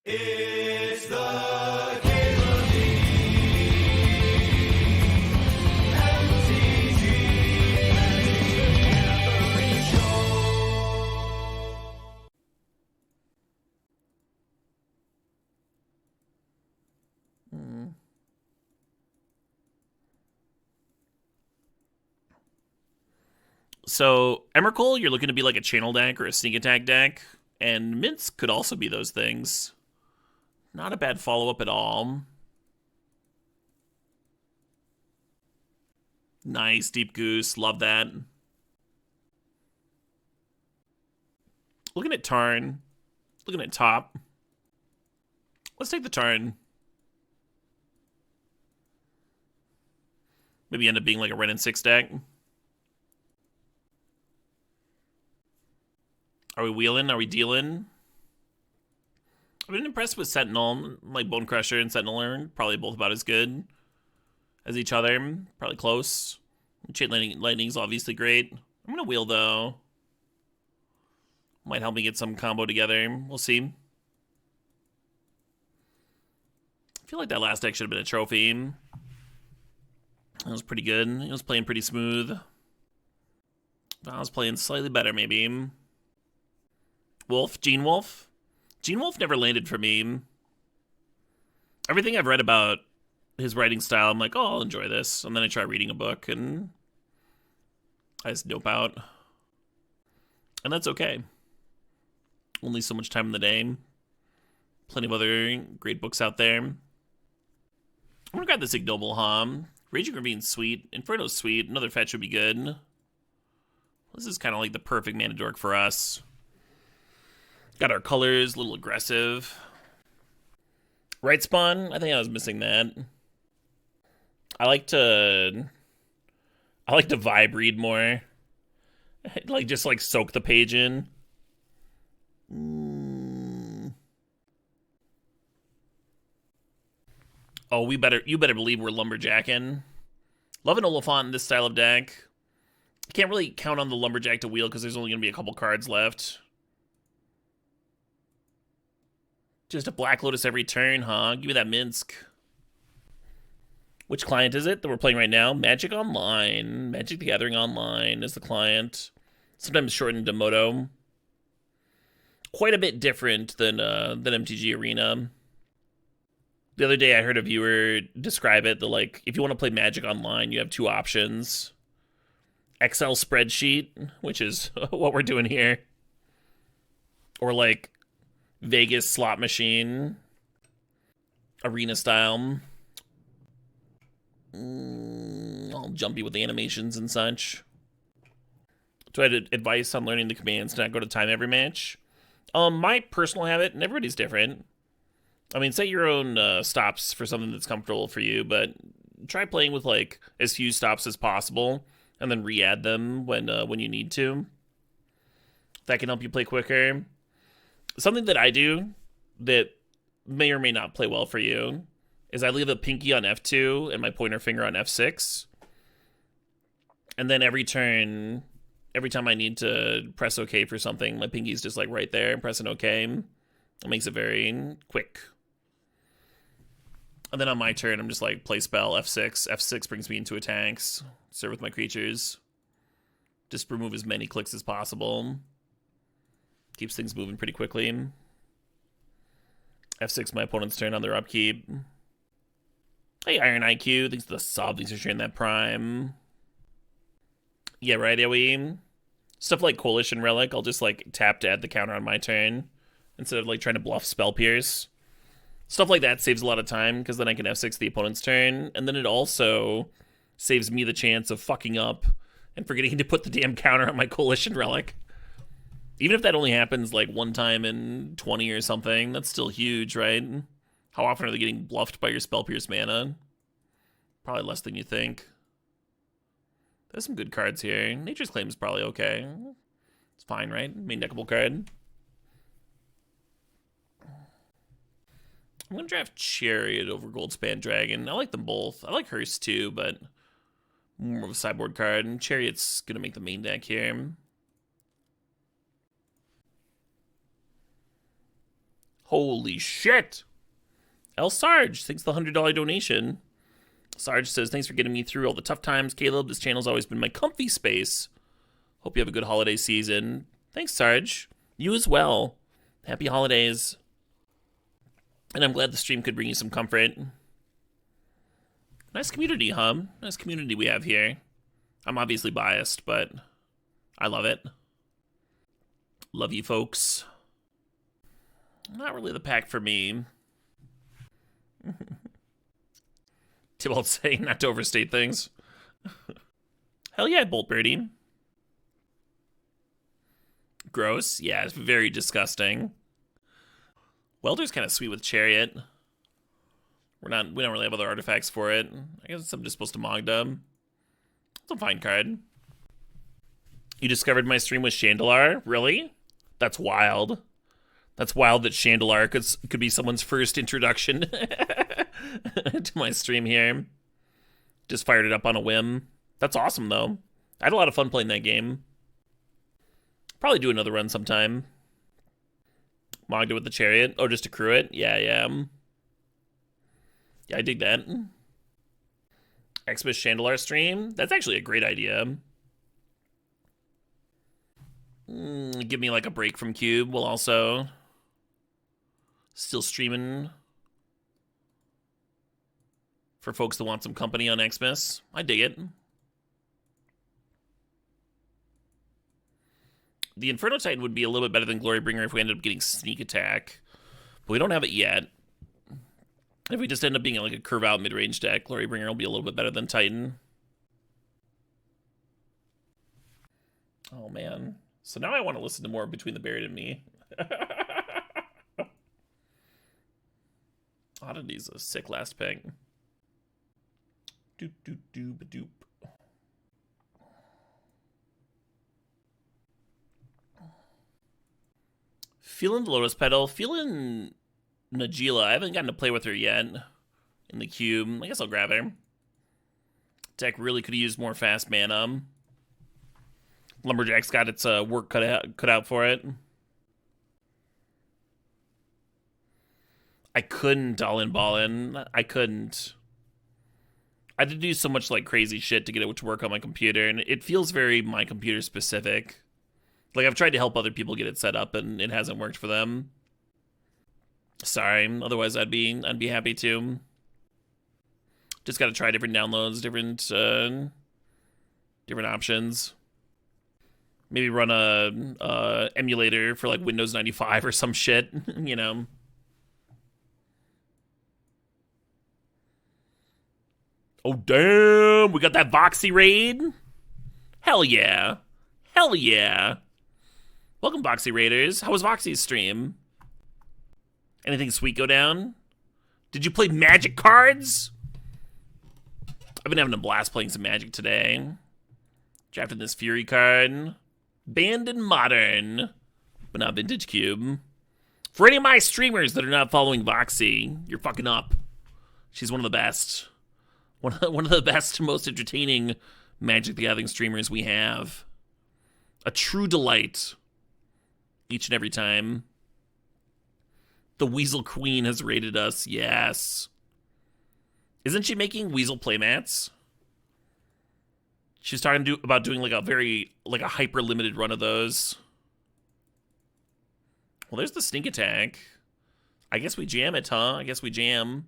It's the Caleb MTG Gathering Show. So, Emrakul, you're looking to be like a channel deck or a sneak attack deck, and Mints could also be those things. Not a bad follow-up at all. Nice, Deep Goose, love that. Looking at Tarn, looking at top. Let's take the Tarn. Maybe end up being like a Ren and 6 deck. Are we wheeling? Are we dealing? I've been impressed with Sentinel. Like Bone Crusher and Sentinel are probably both about as good as each other. Probably close. Chain Lightning's obviously great. I'm going to wheel, though. Might help me get some combo together. We'll see. I feel like that last deck should have been a trophy. That was pretty good. It was playing pretty smooth. I was playing slightly better, maybe. Wolf? Gene Wolf? Gene Wolf never landed for me. Everything I've read about his writing style, I'm like, oh, I'll enjoy this. And then I try reading a book, and I just dope out. And that's okay. Only so much time in the day. Plenty of other great books out there. I'm gonna grab this Ignoble Hom. Raging Ravine's sweet. Inferno's sweet. Another fetch would be good. This is kind of like the perfect mana dork for us. Got our colors, a little aggressive. Right spawn, I think I was missing that. I like to vibe read more. Like just like soak the page in. Oh, you better believe we're lumberjacking. Love an Oliphant in this style of deck. Can't really count on the lumberjack to wheel because there's only gonna be a couple cards left. Just a Black Lotus every turn, huh? Give me that Minsk. Which client is it that we're playing right now? Magic Online. Magic the Gathering Online is the client. Sometimes shortened to Moto. Quite a bit different than MTG Arena. The other day I heard a viewer describe it that, like, if you want to play Magic Online, you have two options. Excel spreadsheet, which is what we're doing here. Or, like, Vegas slot machine, arena style, all jumpy with the animations and such. Do I have advice on learning the commands to not go to time every match? My personal habit, and everybody's different. I mean, set your own stops for something that's comfortable for you, but try playing with like as few stops as possible, and then re-add them when you need to. That can help you play quicker. Something that I do that may or may not play well for you is I leave a pinky on F2 and my pointer finger on F6. And then every turn, every time I need to press OK for something, my pinky's just like right there, pressing OK. It makes it very quick. And then on my turn, I'm just like, play spell, F6. F6 brings me into attacks, serve with my creatures. Just remove as many clicks as possible. Keeps things moving pretty quickly. F6, my opponent's turn on their upkeep. Hey, Iron IQ. Thanks for the sub. Thanks for sharing that prime. Yeah, right, AoE. Stuff like Coalition Relic, I'll just like tap to add the counter on my turn instead of like trying to bluff Spell Pierce. Stuff like that saves a lot of time because then I can F6 the opponent's turn. And then it also saves me the chance of fucking up and forgetting to put the damn counter on my Coalition Relic. Even if that only happens like one time in 20 or something, that's still huge, right? How often are they getting bluffed by your Spell Pierce mana? Probably less than you think. There's some good cards here. Nature's Claim is probably okay. It's fine, right? Main deckable card. I'm going to draft Chariot over Goldspan Dragon. I like them both. I like Hearst too, but more of a sideboard card. And Chariot's going to make the main deck here. Holy shit! El Sarge, thanks for the $100 donation. Sarge says, thanks for getting me through all the tough times, Caleb. This channel's always been my comfy space. Hope you have a good holiday season. Thanks, Sarge. You as well. Happy holidays. And I'm glad the stream could bring you some comfort. Nice community, huh? Nice community we have here. I'm obviously biased, but I love it. Love you, folks. Not really the pack for me. Tybalt saying not to overstate things. Hell yeah, Bolt Birdie. Gross. Yeah, it's very disgusting. Welder's kind of sweet with Chariot. We don't really have other artifacts for it. I guess I'm just supposed to Mogdub. It's a fine card. You discovered my stream with Chandelar? Really? That's wild. That's wild that Chandelar could be someone's first introduction to my stream here. Just fired it up on a whim. That's awesome, though. I had a lot of fun playing that game. Probably do another run sometime. Mogged it with the Chariot. Oh, just accrue it? Yeah. Yeah, I dig that. Xmas Chandelar stream? That's actually a great idea. Give me like a break from Cube while also still streaming for folks that want some company on Xmas. I dig it. The Inferno Titan would be a little bit better than Glorybringer if we ended up getting Sneak Attack. But we don't have it yet. If we just end up being like a curve out mid-range deck, Glorybringer will be a little bit better than Titan. Oh man. So now I want to listen to more Between the Buried and Me. Oddity's a sick last pick. Doop doop doop doop. Feeling the Lotus Petal. Feeling Najila. I haven't gotten to play with her yet in the cube. I guess I'll grab her. Deck really could have used more fast mana. Lumberjack's got its work cut out for it. I couldn't all-in ball-in. I couldn't. I had to do so much like crazy shit to get it to work on my computer, and it feels very my computer specific. Like I've tried to help other people get it set up, and it hasn't worked for them. Sorry. Otherwise, I'd be happy to. Just got to try different downloads, different options. Maybe run a emulator for like Windows 95 or some shit, you know. Oh damn, we got that Voxy raid. Hell yeah. Hell yeah. Welcome, Voxy Raiders. How was Voxy's stream? Anything sweet go down? Did you play Magic cards? I've been having a blast playing some Magic today. Drafted this Fury card. Banned and Modern, but not Vintage Cube. For any of my streamers that are not following Voxy, you're fucking up. She's one of the best. One of the best, most entertaining Magic the Gathering streamers we have. A true delight. Each and every time. The Weasel Queen has raided us. Yes. Isn't she making Weasel playmats? She's talking about doing like a hyper limited run of those. Well, there's the Sneak Attack. I guess we jam it, huh? I guess we jam.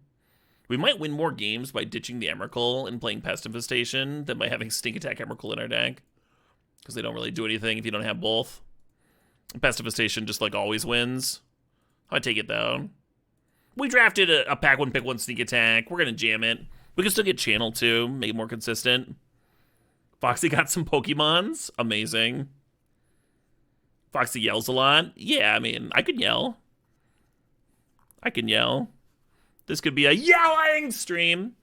We might win more games by ditching the Emrakul and playing Pest Infestation than by having Sneak Attack Emrakul in our deck. Because they don't really do anything if you don't have both. Pest Infestation just like always wins. I take it though. We drafted a pack one, pick one Sneak Attack. We're going to jam it. We can still get Channel too, make it more consistent. Foxy got some Pokemons. Amazing. Foxy yells a lot. Yeah, I mean, I can yell. I can yell. This could be a yelling stream.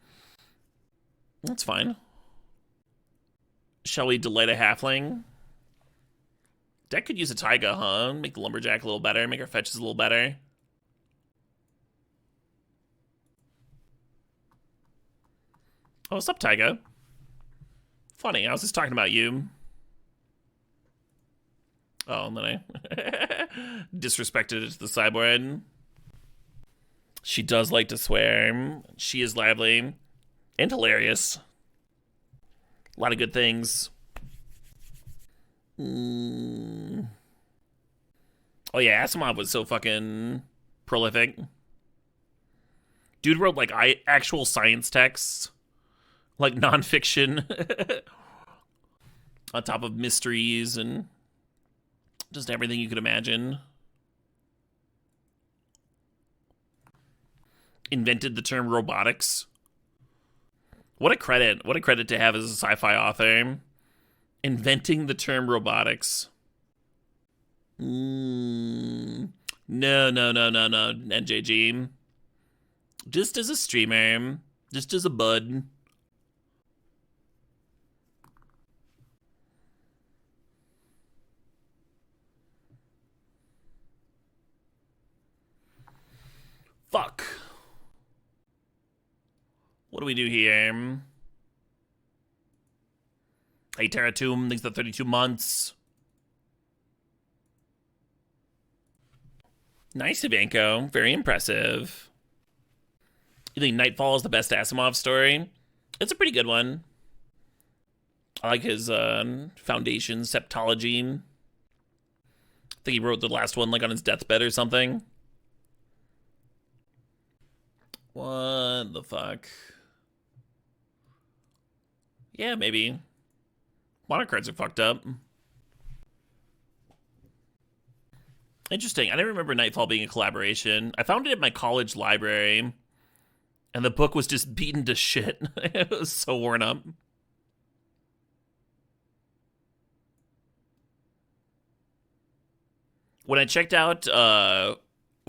That's fine. Shall we delight a halfling? Deck could use a Taiga, huh? Make the Lumberjack a little better. Make our fetches a little better. Oh, what's up, Taiga? Funny, I was just talking about you. Oh, and then I disrespected it to the sideboard. She does like to swear. She is lively and hilarious. A lot of good things. Oh yeah, Asimov was so fucking prolific. Dude wrote like actual science texts, like nonfiction, on top of mysteries and just everything you could imagine. Invented the term robotics. What a credit. What a credit to have as a sci-fi author. Inventing the term robotics. No, NJG. Just as a streamer. Just as a bud. Fuck. What do we do here? Hey, Terratomb, thanks for 32 months. Nice, Ivanko. Very impressive. You think Nightfall is the best Asimov story? It's a pretty good one. I like his Foundation Septology. I think he wrote the last one like on his deathbed or something. What the fuck? Yeah, maybe. Water cards are fucked up. Interesting. I didn't remember Nightfall being a collaboration. I found it at my college library, and the book was just beaten to shit. It was so worn up. When I checked out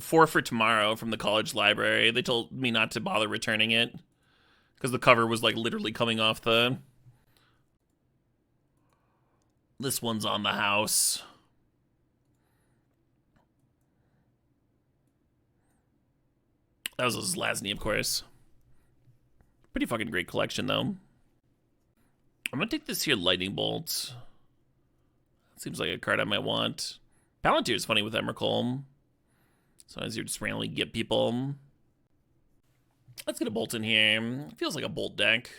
Four for Tomorrow from the college library, they told me not to bother returning it because the cover was like literally coming off the... This one's on the house. That was Lasny, of course. Pretty fucking great collection, though. I'm gonna take this here Lightning Bolt. Seems like a card I might want. Palantir's funny with Emrakul. Sometimes you just randomly get people. Let's get a Bolt in here. Feels like a Bolt deck.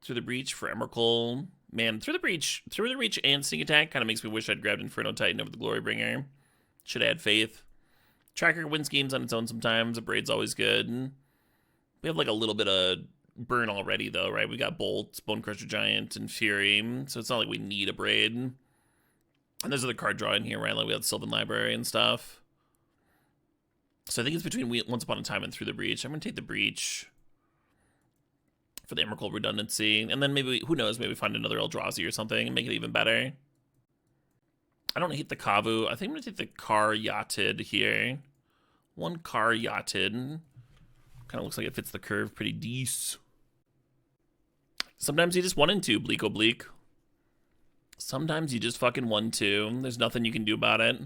Through the Breach for Emrakul. Man, Through the Breach and Sneak Attack kind of makes me wish I'd grabbed Inferno Titan over the Glorybringer. Should have had faith. Tracker wins games on its own sometimes. A Braid's always good. We have like a little bit of burn already, though, right? We got Bolt, Bonecrusher Giant, and Fury. So it's not like we need a Braid. And there's other card draw in here, right? Like we have Sylvan Library and stuff. So I think it's between Once Upon a Time and Through the Breach. I'm going to take the Breach for the Emrakul redundancy. And then maybe, who knows, maybe find another Eldrazi or something and make it even better. I don't hate the Kavu. I think I'm going to take the Car Yachted here. One Car Yachted. Kind of looks like it fits the curve pretty decent. Sometimes you just 1 and 2, Bleak Oblique. Sometimes you just fucking 1-2. There's nothing you can do about it.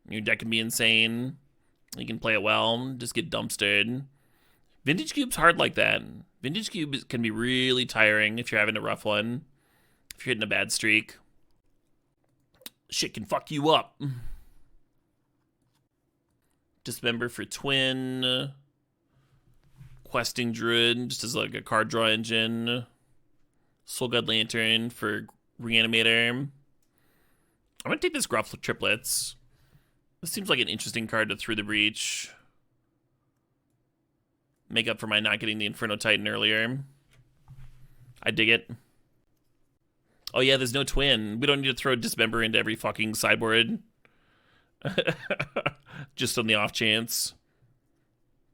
Your deck can be insane. You can play it well. Just get dumpstered. Vintage Cube's hard like that. Vintage Cube can be really tiring if you're having a rough one. If you're hitting a bad streak. Shit can fuck you up. Dismember for Twin. Questing Druid, just as like a card draw engine. Soul God Lantern for Reanimator. I'm gonna take this Gruff Triplets. This seems like an interesting card to Through the Breach. Make up for my not getting the Inferno Titan earlier. I dig it. Oh yeah, there's no twin. We don't need to throw Dismember into every fucking sideboard. Just on the off chance.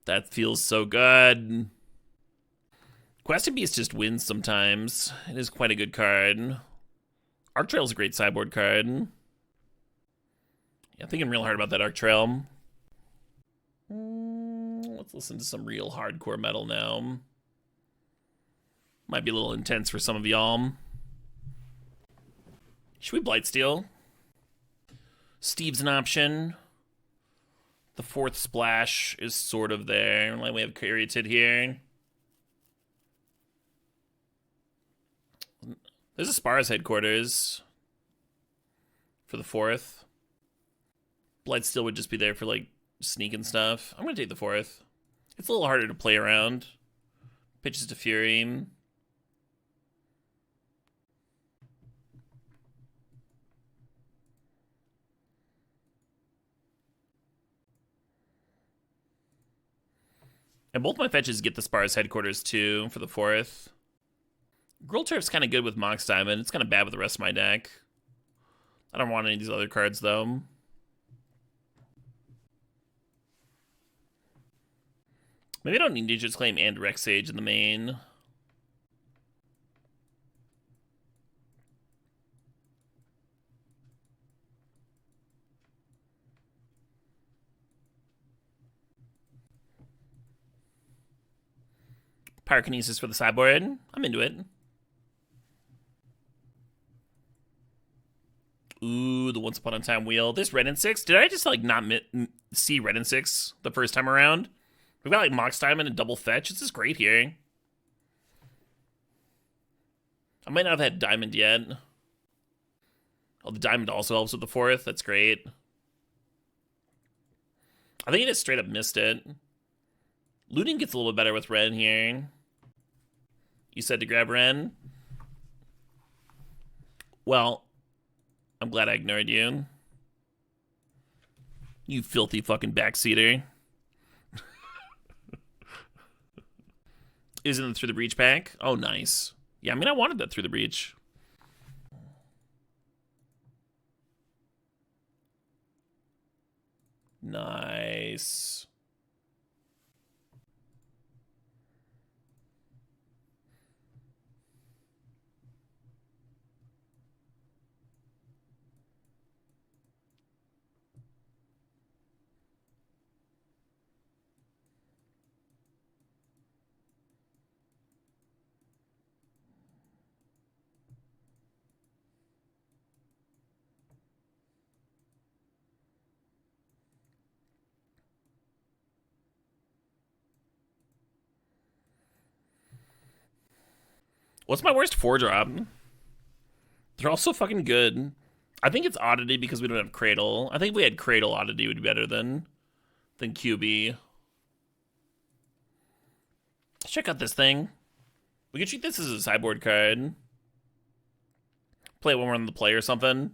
That feels so good. Questing Beast just wins sometimes. It is quite a good card. Arc Trail's a great sideboard card. Yeah, I'm thinking real hard about that Arc Trail. Let's listen to some real hardcore metal now. Might be a little intense for some of y'all. Should we Blightsteel? Steve's an option. The 4th splash is sort of there. Like we have Caryatid here. There's a Spars headquarters for the 4th. Blightsteel would just be there for like sneaking stuff. I'm gonna take the 4th. It's a little harder to play around. Pitches to Fury. And both my fetches get the Spar's headquarters too for the 4th. Gruul Turf's kind of good with Mox Diamond. It's kind of bad with the rest of my deck. I don't want any of these other cards though. Maybe I don't need Nature's Claim and Rex Sage in the main. Pyrokinesis for the sideboard. I'm into it. Ooh, the Once Upon a Time wheel. This red and 6. Did I just like not see red and 6 the first time around? We've got like Mox Diamond and double fetch. This is great here. I might not have had diamond yet. Oh, the diamond also helps with the 4th. That's great. I think he just straight up missed it. Looting gets a little bit better with red here. You said to grab Ren. Well, I'm glad I ignored you. You filthy fucking backseater. Isn't it through the breach pack? Oh, nice. Yeah, I mean, I wanted that through the breach. Nice. What's my worst 4-drop? They're all so fucking good. I think it's Oddity because we don't have Cradle. I think if we had Cradle, Oddity would be better than QB. Let's check out this thing. We could treat this as a sideboard card. Play it when we're on the play or something.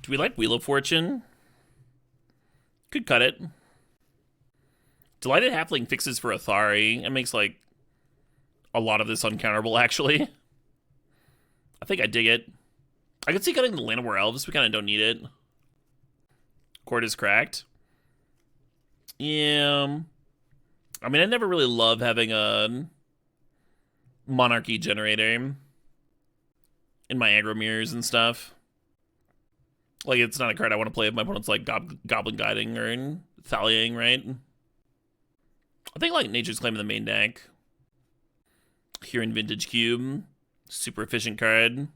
Do we like Wheel of Fortune? Could cut it. Delighted Halfling fixes for Athari. It makes, like, a lot of this uncounterable, actually. I think I dig it. I could see cutting the Llanowar Elves. We kind of don't need it. Court is cracked. Yeah. I mean, I never really love having a Monarchy generator in my aggro mirrors and stuff. Like, it's not a card I want to play if my opponent's, like, Goblin Guiding or Thallying, right? I think like Nature's Claim in the main deck. Here in Vintage Cube. Super efficient card.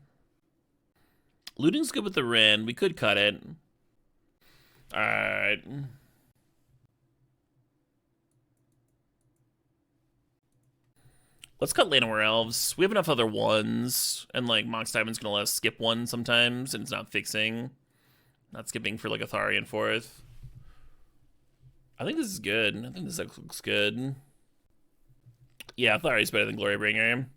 Looting's good with the Ren. We could cut it. Alright. Let's cut Llanowar Elves. We have enough other ones. And like Mox Diamond's gonna let us skip one sometimes, and it's not fixing. Not skipping for like Athari and 4th. I think this is good. I think this looks good. Yeah, Athari's better than Glorybringer.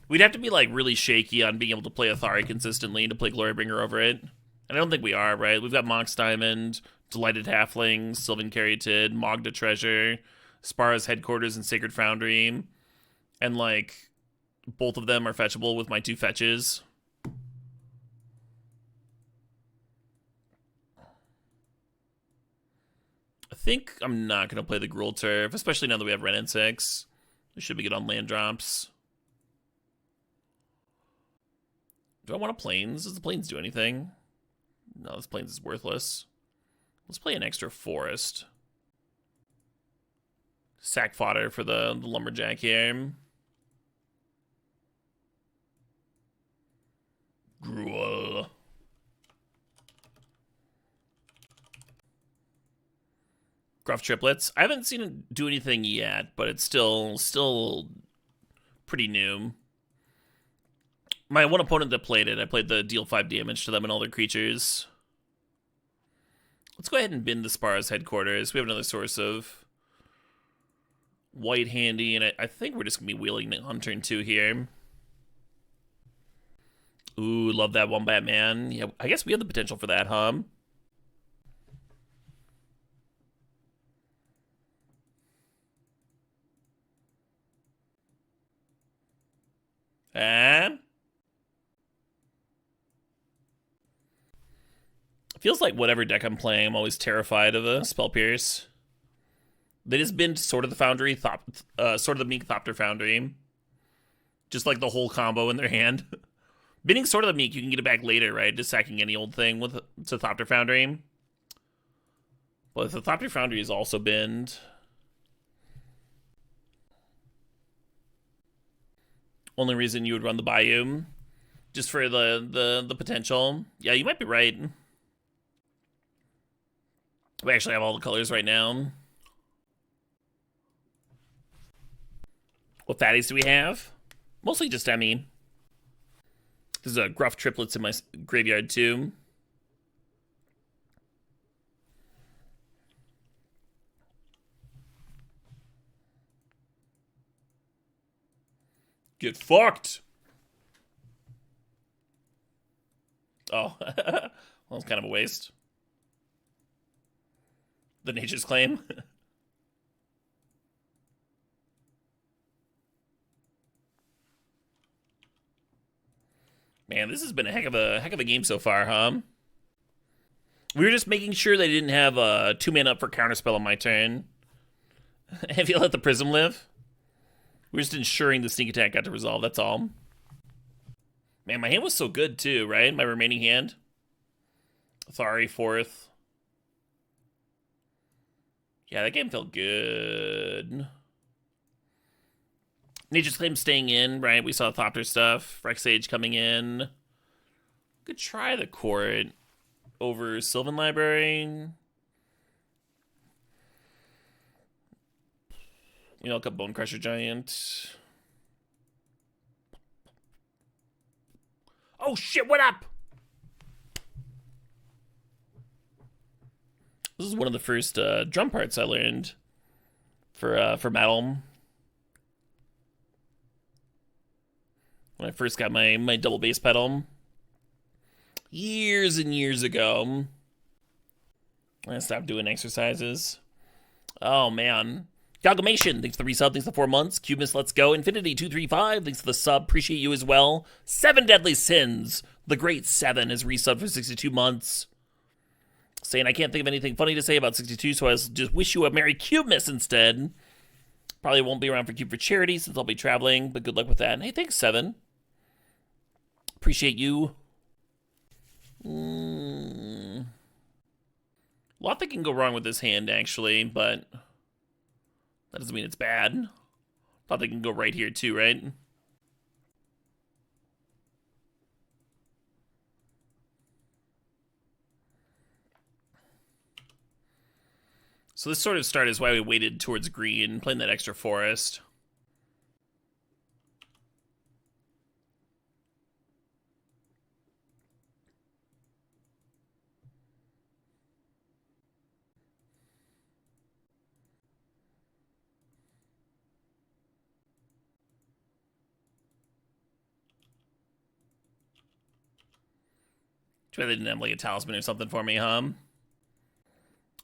We'd have to be, like, really shaky on being able to play Athari consistently to play Glorybringer over it. And I don't think we are, right? We've got Mox Diamond, Delighted Halfling, Sylvan Caryatid, Mogda Treasure, Spara's Headquarters, and Sacred Foundry. And, like, both of them are fetchable with my 2 fetches. I think I'm not going to play the Gruul Turf, especially now that we have Ren and 6. We should be good on land drops. Do I want a Plains? Does the Plains do anything? No, this Plains is worthless. Let's play an extra Forest. Sack fodder for the Lumberjack here. Gruul. Gruff Triplets. I haven't seen it do anything yet, but it's still pretty new. My one opponent that played it, I played the deal 5 damage to them and all their creatures. Let's go ahead and bin the Spar's headquarters. We have another source of white handy, and I think we're just going to be wheeling it on turn 2 here. Ooh, love that Wombat Man. Yeah, I guess we have the potential for that, huh? And feels like whatever deck I'm playing, I'm always terrified of a Spell Pierce. They just been sort of the Foundry, sort of the Meek Thopter Foundry. Just like the whole combo in their hand. Binning Sword of the Meek, you can get it back later, right? Just sacking any old thing with to Thopter Foundry. But if the Thopter Foundry is also binned, only reason you would run the Bayou, just for the potential. Yeah, you might be right. We actually have all the colors right now. What fatties do we have? Mostly just Emmy. There's a Gruff Triplets in my graveyard too. Get fucked. Oh, well, it's kind of a waste. The Nature's Claim. Man, this has been a heck of a game so far, huh? We were just making sure they didn't have a 2-man up for counterspell on my turn. Have you let the Prism live? We're just ensuring the sneak attack got to resolve, that's all. Man, my hand was so good too, right? My remaining hand. Thari 4th. Yeah, that game felt good. Nature's Claim staying in, right? We saw Thopter stuff. Rex Sage coming in. Could try the Court over Sylvan Library. You know, look up Bone Crusher Giant. Oh shit, what up? This is one of the first drum parts I learned for metal. When I first got my double bass pedal. Years and years ago. I stopped doing exercises. Oh, man. Galgamation, thanks for the resub, thanks for 4 months. Cubus, let's go. Infinity235, thanks for the sub, appreciate you as well. 7 Deadly Sins, the Great 7 is resubbed for 62 months. Saying I can't think of anything funny to say about 62, so I just wish you a Merry Cubmas instead. Probably won't be around for Cube for Charity since I'll be traveling, but good luck with that. And hey, thanks, 7. Appreciate you. A lot that can go wrong with this hand, actually, but that doesn't mean it's bad. Thought they can go right here, too, right? So this sort of start is why we waited towards green, playing that extra forest. Too bad they didn't have like a talisman or something for me, huh?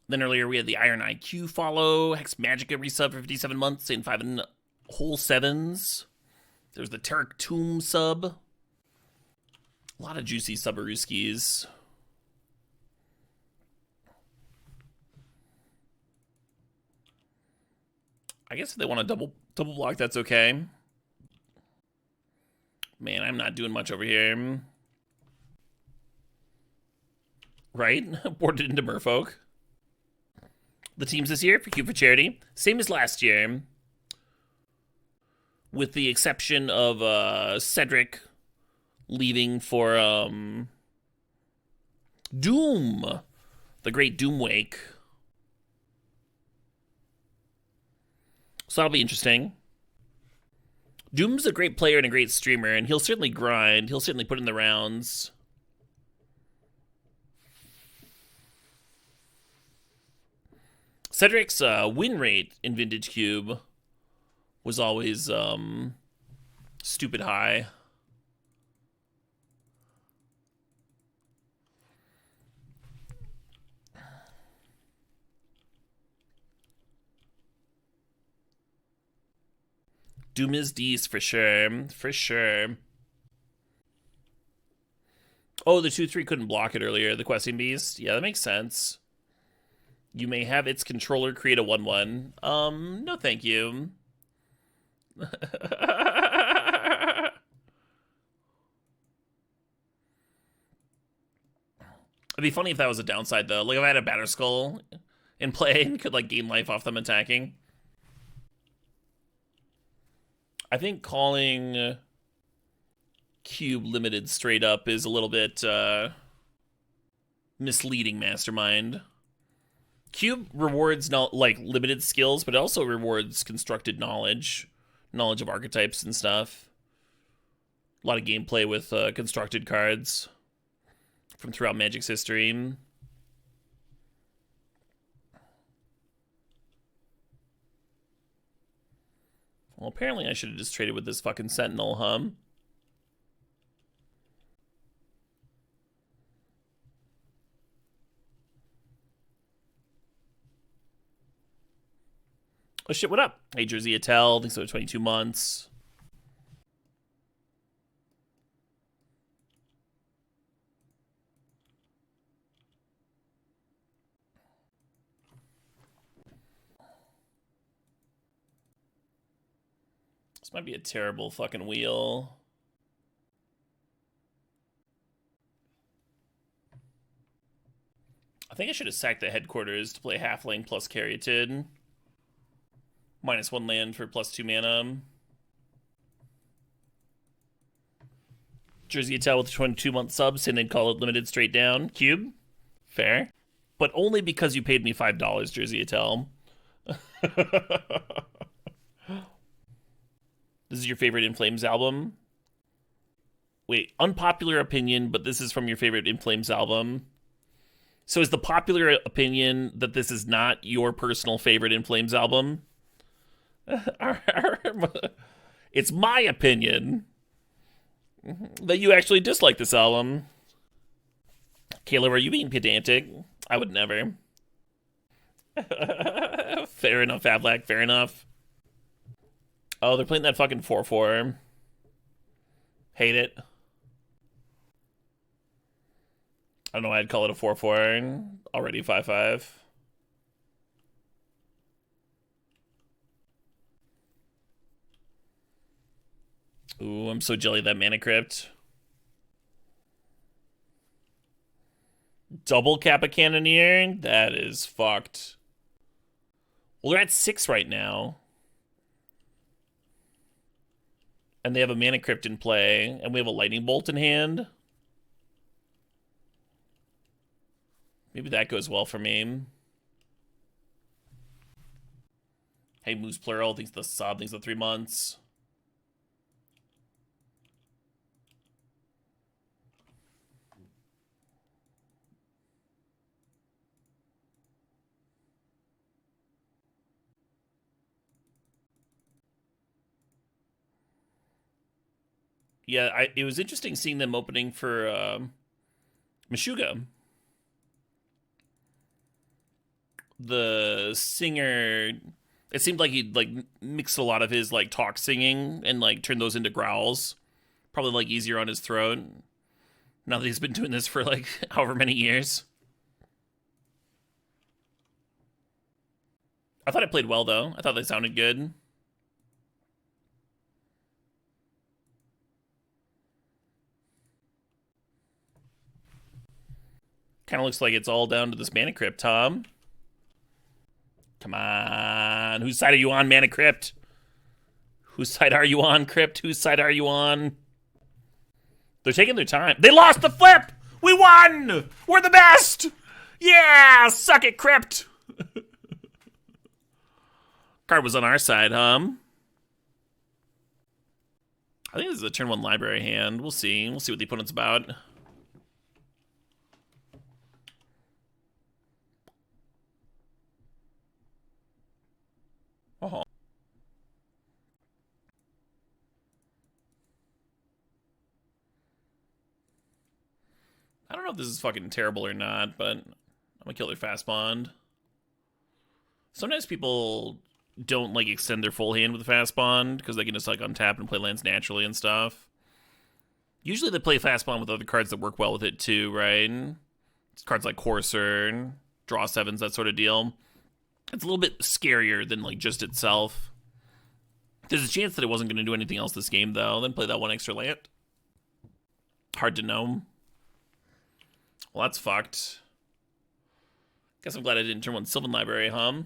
Then earlier we had the Iron IQ follow, Hex Magica resub for 57 months, and 5 and whole 7s. There's the Turk Tomb sub. A lot of juicy Subaruskis. I guess if they want to double block, that's okay. Man, I'm not doing much over here. Right? Boarded into Merfolk. The teams this year for Cube for Charity, same as last year. With the exception of Cedric leaving for Doom. The Great Doom Wake. So that'll be interesting. Doom's a great player and a great streamer, and he'll certainly grind. He'll certainly put in the rounds. Cedric's win rate in Vintage Cube was always stupid high. Doom is D's for sure. For sure. Oh, the 2-3 couldn't block it earlier. The Questing Beast. Yeah, that makes sense. You may have its controller create a 1-1. No thank you. It'd be funny if that was a downside, though. Like, if I had a Batter Skull in play and could, like, gain life off them attacking. I think calling Cube Limited straight up is a little bit misleading, Mastermind. Cube rewards not like limited skills, but it also rewards constructed knowledge of archetypes and stuff. A lot of gameplay with constructed cards from throughout Magic's history. Well, apparently I should have just traded with this fucking Sentinel, huh? Oh shit, what up? Hey, Jersey Attell, thanks for 22 months. This might be a terrible fucking wheel. I think I should have sacked the headquarters to play halfling plus Caryatid. -1 land for +2 mana. Jersey Attell with 22-month subs, and they'd call it limited straight down. Cube? Fair. But only because you paid me $5, Jersey Attell. This is your favorite In Flames album? Wait, unpopular opinion, but this is from your favorite In Flames album. So is the popular opinion that this is not your personal favorite In Flames album? It's my opinion that you actually dislike this album. Caleb, are you being pedantic? I would never. Fair enough, Fablack, fair enough. Oh, they're playing that fucking 4-4. Hate it. I don't know why I'd call it a 4-4. Already 5-5. Ooh, I'm so jelly that Mana Crypt. Double Kappa Cannoneer? That is fucked. Well, they're at 6 right now. And they have a Mana Crypt in play, and we have a Lightning Bolt in hand. Maybe that goes well for me. Hey, Moose Plural thinks the sub, thinks the 3 months. Yeah, it was interesting seeing them opening for Meshuggah. The singer, it seemed like he'd like mixed a lot of his like talk singing and like turned those into growls. Probably like easier on his throat. Now that he's been doing this for like however many years. I thought it played well though. I thought they sounded good. Kind of looks like it's all down to this Mana Crypt, Tom. Come on. Whose side are you on, Mana Crypt? Whose side are you on, Crypt? Whose side are you on? They're taking their time. They lost the flip! We won! We're the best! Yeah! Suck it, Crypt! Card was on our side, huh? I think this is a turn 1 library hand. We'll see. We'll see what the opponent's about. Oh. I don't know if this is fucking terrible or not, but I'm gonna kill their fast bond. Sometimes people don't like extend their full hand with the fast bond because they can just like untap and play lands naturally and stuff. Usually they play fast bond with other cards that work well with it too, right? It's cards like Courser, draw 7s, that sort of deal. It's a little bit scarier than like just itself. There's a chance that it wasn't going to do anything else this game though, then play that 1 extra land. Hard to know. Well, that's fucked. Guess I'm glad I didn't turn 1 Sylvan Library, huh?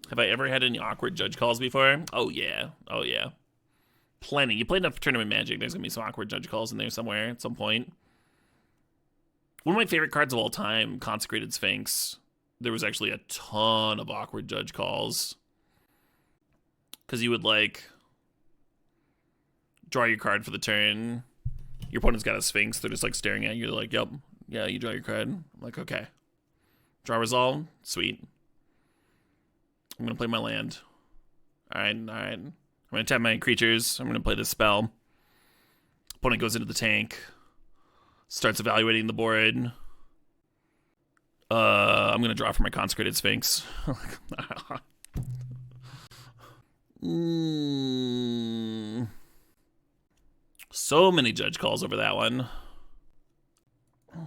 Have I ever had any awkward judge calls before? Oh, yeah. Oh, yeah. Plenty. You play enough Tournament Magic, there's going to be some awkward judge calls in there somewhere at some point. One of my favorite cards of all time, Consecrated Sphinx. There was actually a ton of awkward judge calls. Because you would, like, draw your card for the turn. Your opponent's got a Sphinx. They're just, like, staring at you. They're like, yep. Yeah, you draw your card. I'm like, okay. Draw resolve? Sweet. I'm going to play my land. Alright. I'm going to tap my creatures. I'm going to play this spell. Opponent goes into the tank. Starts evaluating the board. I'm going to draw for my Consecrated Sphinx. So many judge calls over that one. I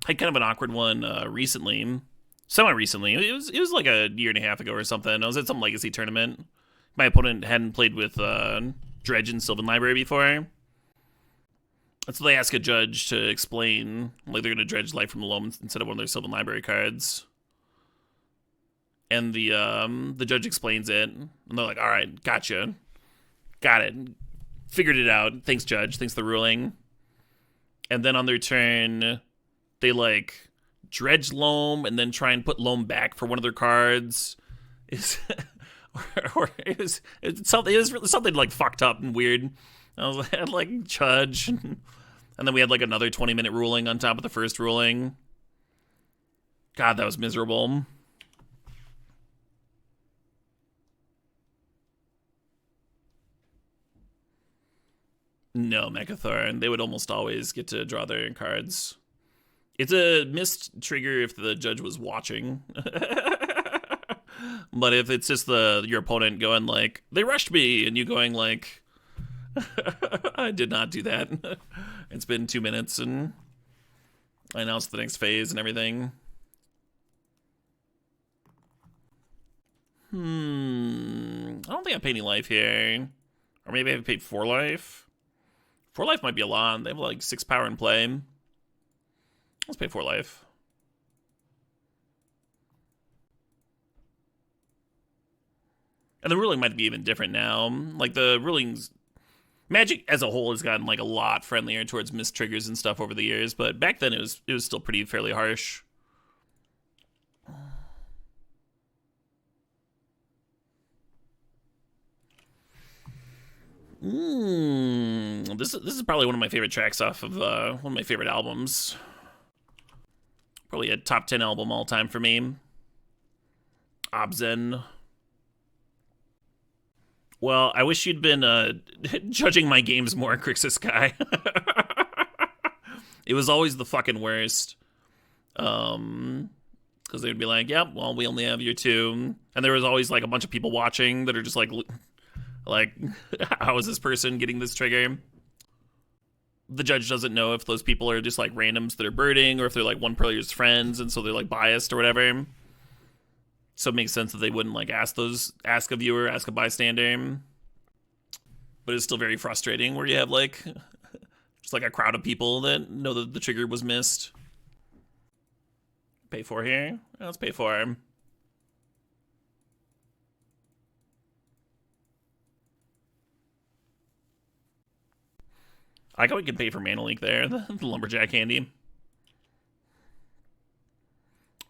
had kind of an awkward one recently. Semi-recently. It was like a year and a half ago or something. I was at some Legacy tournament. My opponent hadn't played with Dredge and Sylvan Library before. And so they ask a judge to explain, like they're going to dredge Life from the Loam instead of one of their Sylvan Library cards. And the judge explains it. And they're like, all right, gotcha. Got it. Figured it out. Thanks, judge. Thanks, the ruling. And then on their turn, they like dredge Loam and then try and put Loam back for one of their cards. It was something like fucked up and weird. I was like judge, and then we had like another 20-minute ruling on top of the first ruling. God, that was miserable. No, Mechathor. They would almost always get to draw their cards. It's a missed trigger if the judge was watching. But if it's just your opponent going like, they rushed me, and you going like, I did not do that. It's been 2 minutes, and I announced the next phase and everything. I don't think I pay any life here. Or maybe I've paid 4 life. 4 life might be a lot. They have like 6 power in play. Let's pay 4 life. And the ruling might be even different now. Like the rulings, Magic as a whole has gotten like a lot friendlier towards missed triggers and stuff over the years, but back then it was still fairly harsh. This is probably one of my favorite tracks off of one of my favorite albums. Probably a top 10 album all time for me. Obzen. Well, I wish you'd been judging my games more, Crixus Guy. It was always the fucking worst. Because they would be like, yep, well, we only have your 2. And there was always like a bunch of people watching that are just like, how is this person getting this trigger? The judge doesn't know if those people are just like randoms that are birding or if they're like one player's friends and so they're like biased or whatever. So it makes sense that they wouldn't like ask a viewer, ask a bystander. But it's still very frustrating where you have like just like a crowd of people that know that the trigger was missed. Pay 4 here? Let's pay 4. I like how we can pay for Mana Leak there, the Lumberjack handy.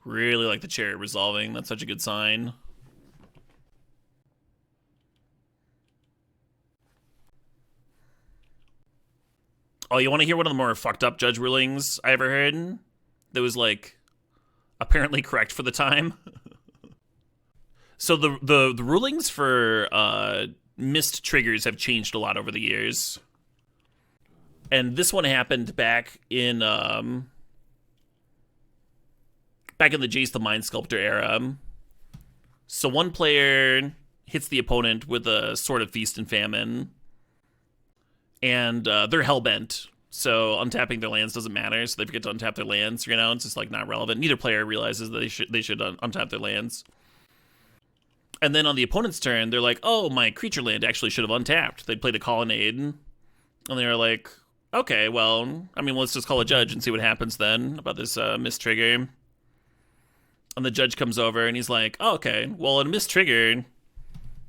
Really like the chariot resolving. That's such a good sign. Oh, you want to hear one of the more fucked up judge rulings I ever heard? That was like apparently correct for the time. So the rulings for missed triggers have changed a lot over the years. And this one happened back in the Jace the Mind Sculptor era. So one player hits the opponent with a Sword of Feast and Famine, and they're hellbent. So untapping their lands doesn't matter. So they forget to untap their lands. You know, it's just like not relevant. Neither player realizes that they should untap their lands. And then on the opponent's turn, they're like, "Oh, my creature land actually should have untapped." They played a Colonnade, and they were like, "Okay, well, I mean, let's just call a judge and see what happens then about this missed trigger." And the judge comes over and he's like, "Oh, okay, well, in a missed trigger,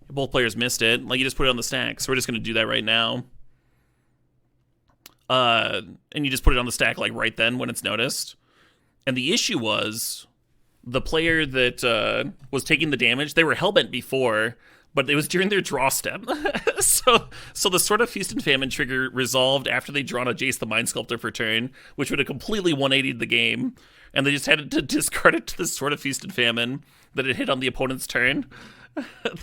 both players missed it. Like, you just put it on the stack, so we're just gonna do that right now." And you just put it on the stack like right then when it's noticed. And the issue was the player that was taking the damage, they were hellbent before, but it was during their draw step. so the Sword of Feast and Famine trigger resolved after they'd drawn a Jace the Mind Sculptor for turn, which would have completely 180'd the game. And they just had to discard it to the Sword of Feast and Famine that it hit on the opponent's turn.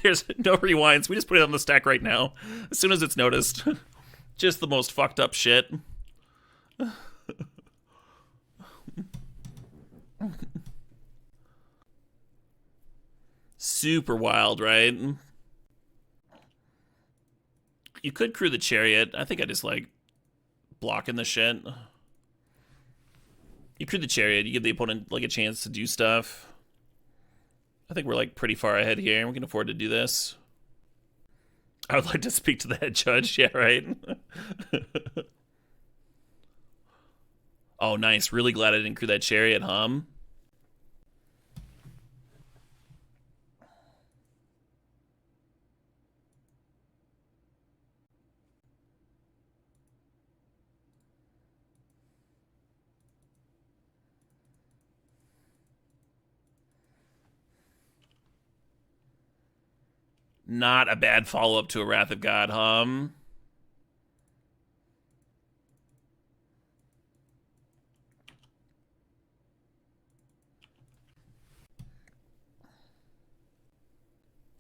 There's no rewinds. We just put it on the stack right now, as soon as it's noticed. Just the most fucked up shit. Super wild, right? You could crew the chariot. I think I just like blocking the shit. You crew the chariot. You give the opponent like a chance to do stuff. I think we're like pretty far ahead here. We can afford to do this. I would like to speak to the head judge. Yeah, right. Oh, nice. Really glad I didn't crew that chariot, hum. Not a bad follow-up to a Wrath of God, hum.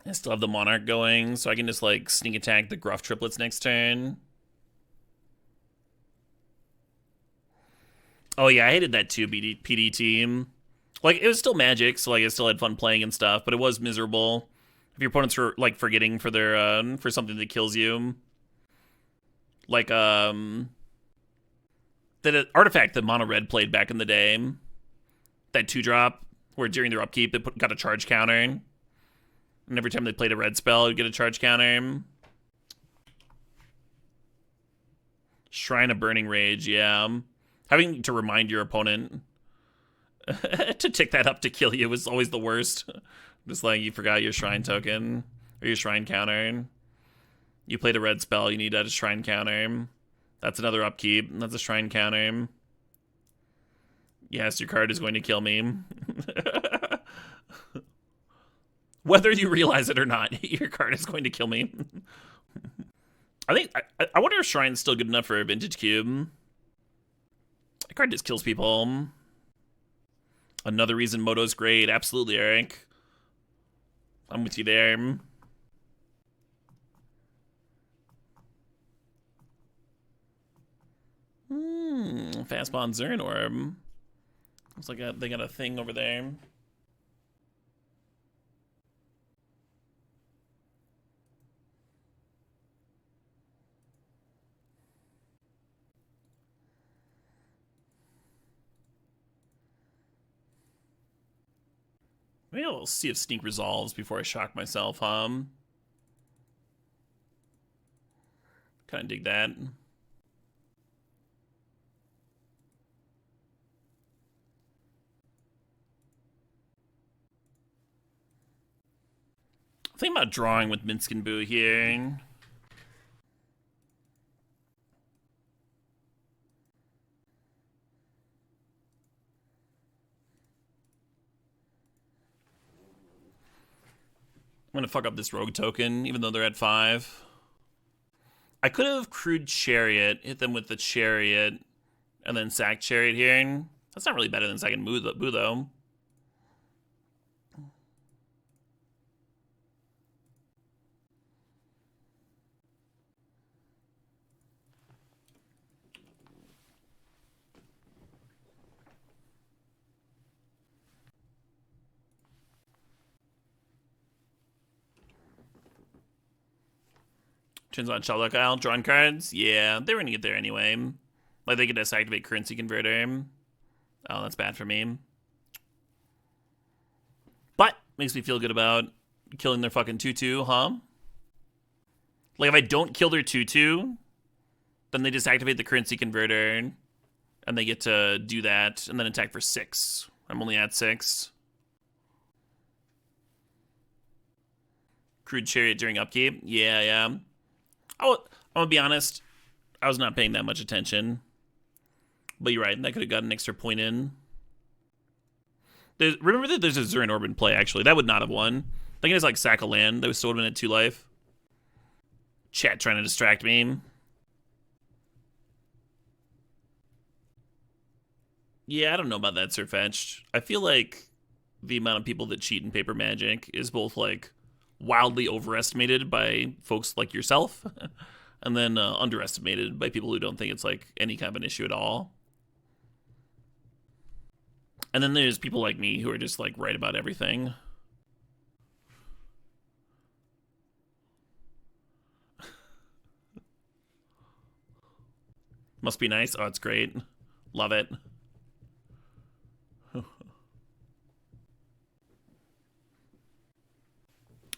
I still have the Monarch going, so I can just, like, sneak attack the Gruff triplets next turn. Oh, yeah, I hated that too, PD team. Like, it was still Magic, so, like, I still had fun playing and stuff, but it was miserable. If your opponents were, like, forgetting for their, for something that kills you. Like, that artifact that Mono Red played back in the day. That 2-drop, where during their upkeep, they got a charge counter. And every time they played a red spell, it'd get a charge counter. Shrine of Burning Rage, yeah. Having to remind your opponent to tick that up to kill you was always the worst. Just like you forgot your shrine token or your shrine counter. You played a red spell, you need a shrine counter. That's another upkeep. That's a shrine counter. Yes, your card is going to kill me. Whether you realize it or not, your card is going to kill me. I wonder if Shrine's still good enough for a Vintage Cube. That card just kills people. Another reason Moto's great. Absolutely, Eric. I'm with you there. Fastball Zern Orb. Looks like they got a thing over there. Maybe I'll see if Sneak resolves before I shock myself, Kind of dig that. I'm thinking about drawing with Minsk and Boo here. gonna fuck up this rogue token, even though they're at 5. I could have crewed Chariot, hit them with the Chariot, and then sack Chariot here. That's not really better than second Boo, though. Turns on Sheldock Isle, drawing cards. Yeah, they were gonna get there anyway. Like, they could just activate currency converter. Oh, that's bad for me. But makes me feel good about killing their fucking 2/2, huh? Like, if I don't kill their 2/2, then they just activate the currency converter, and they get to do that, and then attack for 6. I'm only at 6. Crude Chariot during upkeep. Yeah. I'm gonna be honest, I was not paying that much attention. But you're right, that could have got an extra point in. Remember that there's a Zurin Orb in play, actually. That would not have won. I think it's like sack a land. That would still have been at 2 life. Chat trying to distract me. Yeah, I don't know about that, Sir Fetched. I feel like the amount of people that cheat in Paper Magic is both, like, wildly overestimated by folks like yourself, and then underestimated by people who don't think it's, like, any kind of an issue at all. And then there's people like me who are just, like, right about everything. Must be nice. Oh, it's great. Love it.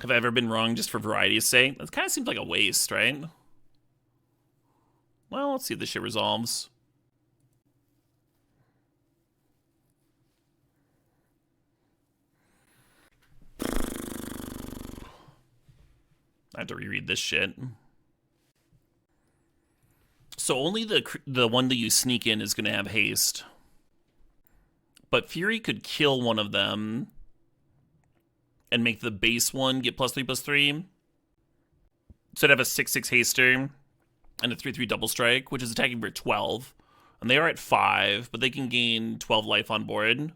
Have I ever been wrong just for variety's sake? That kind of seems like a waste, right? Well, let's see if this shit resolves. I have to reread this shit. So only the one that you sneak in is going to have haste. But Fury could kill one of them and make the base one get +3/+3. So I'd have a 6/6 haster and a 3/3 double strike, which is attacking for 12. And they are at 5, but they can gain 12 life on board.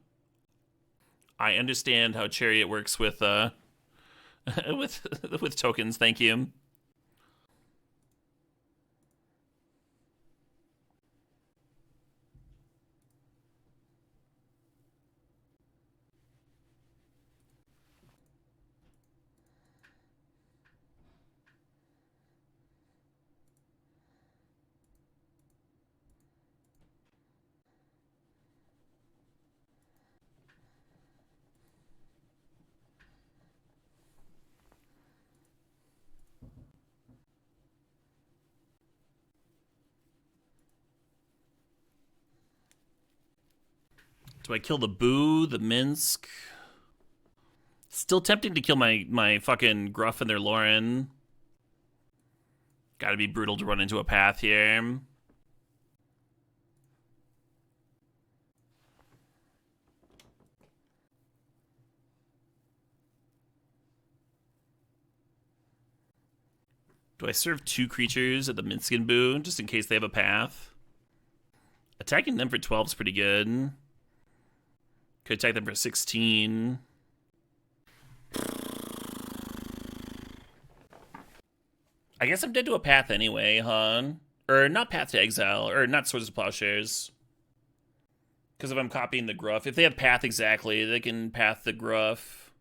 I understand how Chariot works with with tokens, thank you. Do I kill the Boo, the Minsk? Still tempting to kill my fucking Gruff and their Lauren. Gotta be brutal to run into a path here. Do I serve 2 creatures at the Minskin Boo, just in case they have a path? Attacking them for 12 is pretty good. Could attack them for 16. I guess I'm dead to a path anyway, huh? Or not Path to Exile, or not Swords of Plowshares. Because if I'm copying the Gruff, if they have path exactly, they can path the Gruff.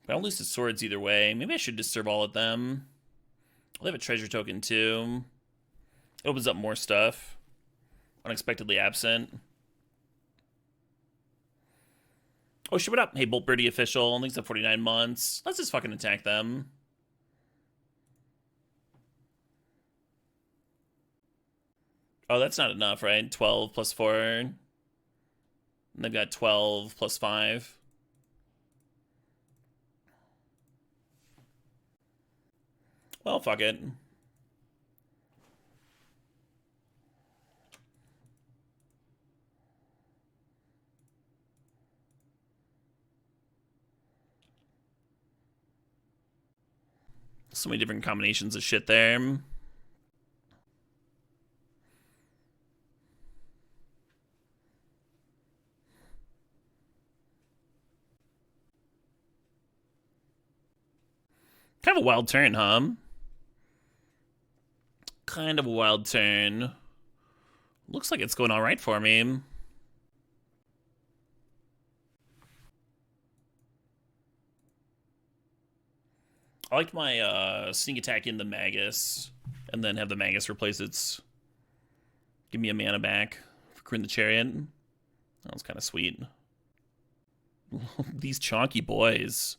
But I'll lose the swords either way. Maybe I should just serve all of them. I'll have a treasure token too. It opens up more stuff. Unexpectedly absent. Oh shit, what up? Hey, Bolt Birdie official. Only at 49 months. Let's just fucking attack them. Oh, that's not enough, right? 12 plus 4. And they've got 12 plus 5. Well, fuck it. So many different combinations of shit there. Kind of a wild turn, huh? Kind of a wild turn. Looks like it's going all right for me. I liked my sneak attack in the Magus, and then have the Magus replace its... Give me a mana back for Kryn the Chariot. That was kind of sweet. These chonky boys.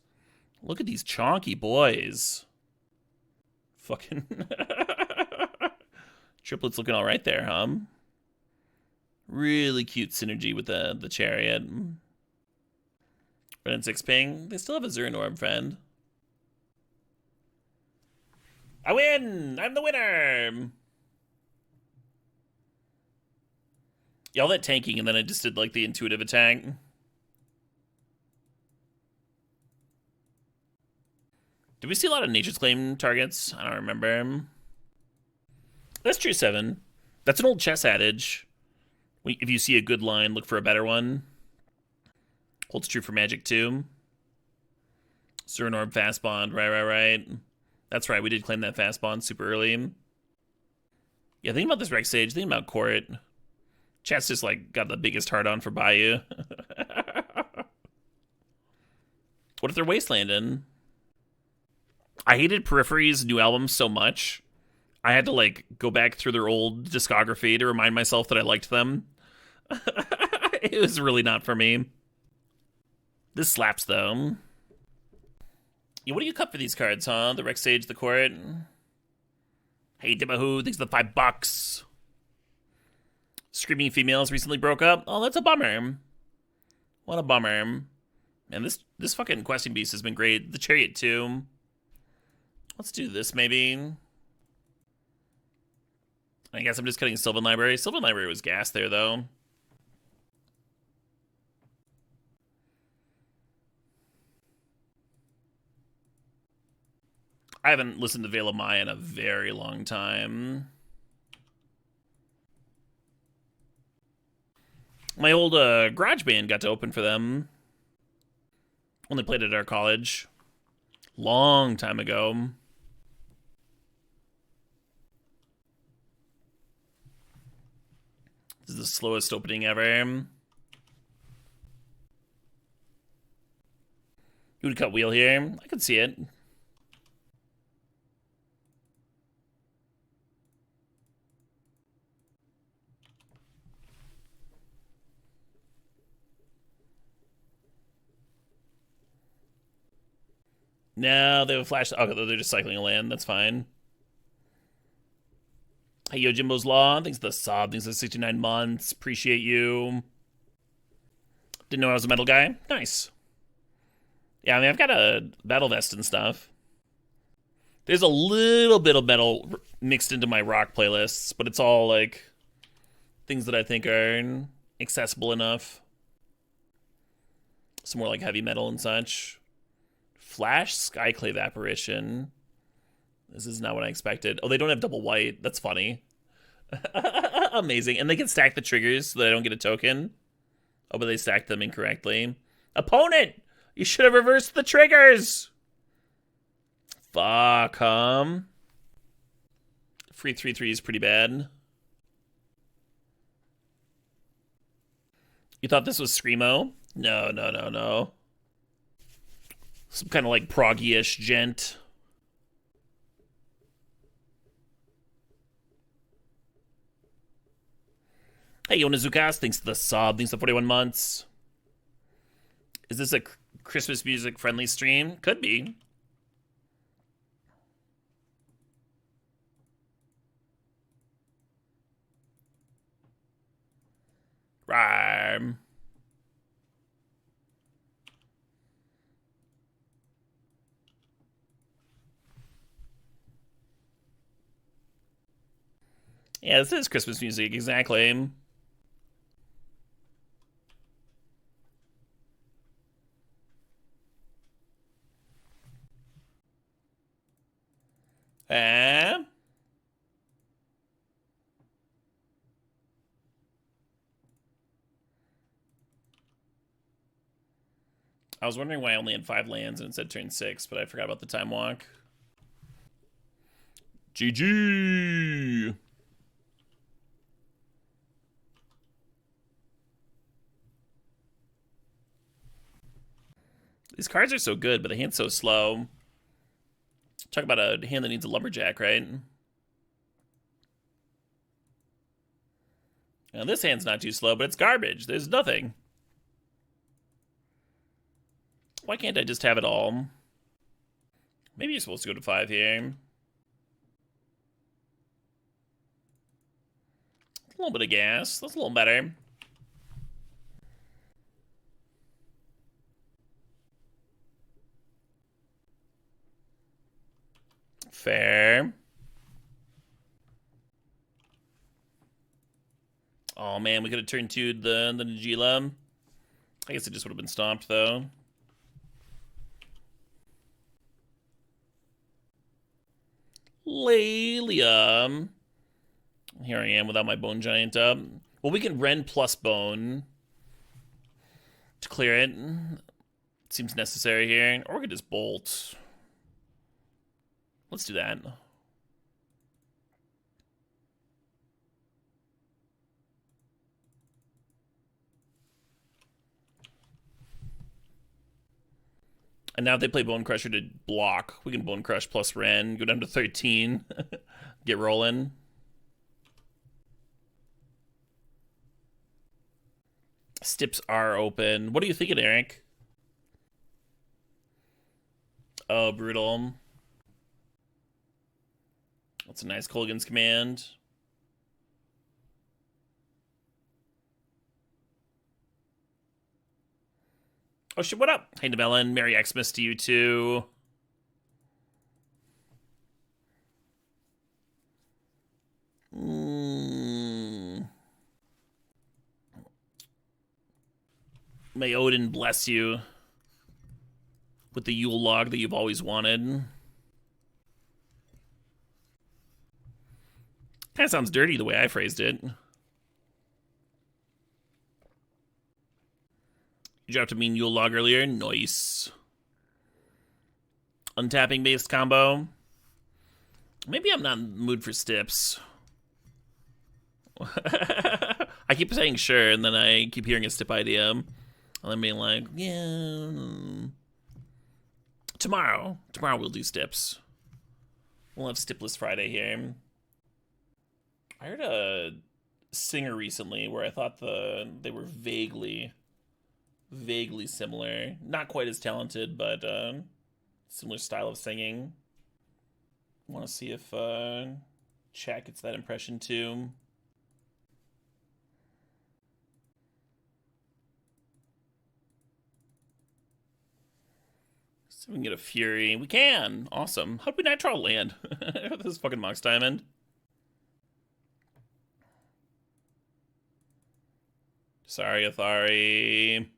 Look at these chonky boys. Fucking... Triplets looking all right there, huh? Really cute synergy with the Chariot. But in 6 ping, they still have a Zurin Orb, friend. I win! I'm the winner! Yeah, all that tanking, and then I just did, like, the intuitive attack. Did we see a lot of Nature's Claim targets? I don't remember. That's true, 7. That's an old chess adage. If you see a good line, look for a better one. Holds true for Magic, too. Zurin Orb, Fast Bond, right. That's right, we did claim that Fast Bond super early. Yeah, thinking about this Rex Sage, thinking about Court. Chat's just, like, got the biggest heart on for Bayou. What if they're Wastelanding? I hated Periphery's new album so much. I had to, like, go back through their old discography to remind myself that I liked them. It was really not for me. This slaps, though. Yeah, what do you cut for these cards, huh? The Rex Sage, the Court. Hey, Dimahoo, thanks for the $5. Screaming Females recently broke up. Oh, that's a bummer. What a bummer. Man, this fucking questing beast has been great. The Chariot, too. Let's do this, maybe. I guess I'm just cutting Sylvan Library. Sylvan Library was gas there, though. I haven't listened to Veil of Maya in a very long time. My old garage band got to open for them when they played at our college. Long time ago. This is the slowest opening ever. You would cut wheel here. I could see it. No, they have a flash. Okay, they're just cycling a land. That's fine. Hey, Yo Jimbo's Law. Thanks for the sub. Thanks for the 69 months. Appreciate you. Didn't know I was a metal guy. Nice. Yeah, I mean, I've got a battle vest and stuff. There's a little bit of metal mixed into my rock playlists, but it's all, like, things that I think are accessible enough. Some more, like, heavy metal and such. Flash Skyclave Apparition. This is not what I expected. Oh, they don't have double white. That's funny. Amazing. And they can stack the triggers so that I don't get a token. Oh, but they stacked them incorrectly. Opponent! You should have reversed the triggers! Fuck, Free 3/3 is pretty bad. You thought this was Screamo? No. Some kind of like proggy-ish gent. Hey, Yonazukas, thanks for the sub. Thanks for 41 months. Is this a Christmas music friendly stream? Could be. Rhyme. Yeah, this is Christmas music, exactly. Eh? I was wondering why I only had 5 lands and it said turn 6, but I forgot about the time walk. GG! These cards are so good, but the hand's so slow. Talk about a hand that needs a lumberjack, right? Now, this hand's not too slow, but it's garbage. There's nothing. Why can't I just have it all? Maybe you're supposed to go to 5 here. A little bit of gas. That's a little better. Fair. Oh man, we could have turned 2 the Najila. I guess it just would have been stomped though. Lelium. Here I am without my Bone Giant up. Well, we can Rend plus Bone to clear it. Seems necessary here. Or we could just Bolt. Let's do that. And now if they play Bone Crusher to block, we can Bone Crush plus Ren, go down to 13, get rolling. Stips are open. What are you thinking, Eric? Oh, brutal. That's a nice Colgan's command. Oh shit, what up? Hey, Nemelin. Merry Xmas to you too. May Odin bless you with the Yule log that you've always wanted. Kind of sounds dirty the way I phrased it. You dropped a mean Yule log earlier. Nice. Untapping based combo. Maybe I'm not in the mood for Stips. I keep saying sure, and then I keep hearing a Stip idea. And then being like, yeah. Tomorrow we'll do Stips. We'll have Stipless Friday here. I heard a singer recently where I thought they were vaguely similar. Not quite as talented, but similar style of singing. I want to see if chat gets that impression too. So we can get a Fury. We can! Awesome. How'd we not draw land? This is fucking Mox Diamond. Sorry, Athari.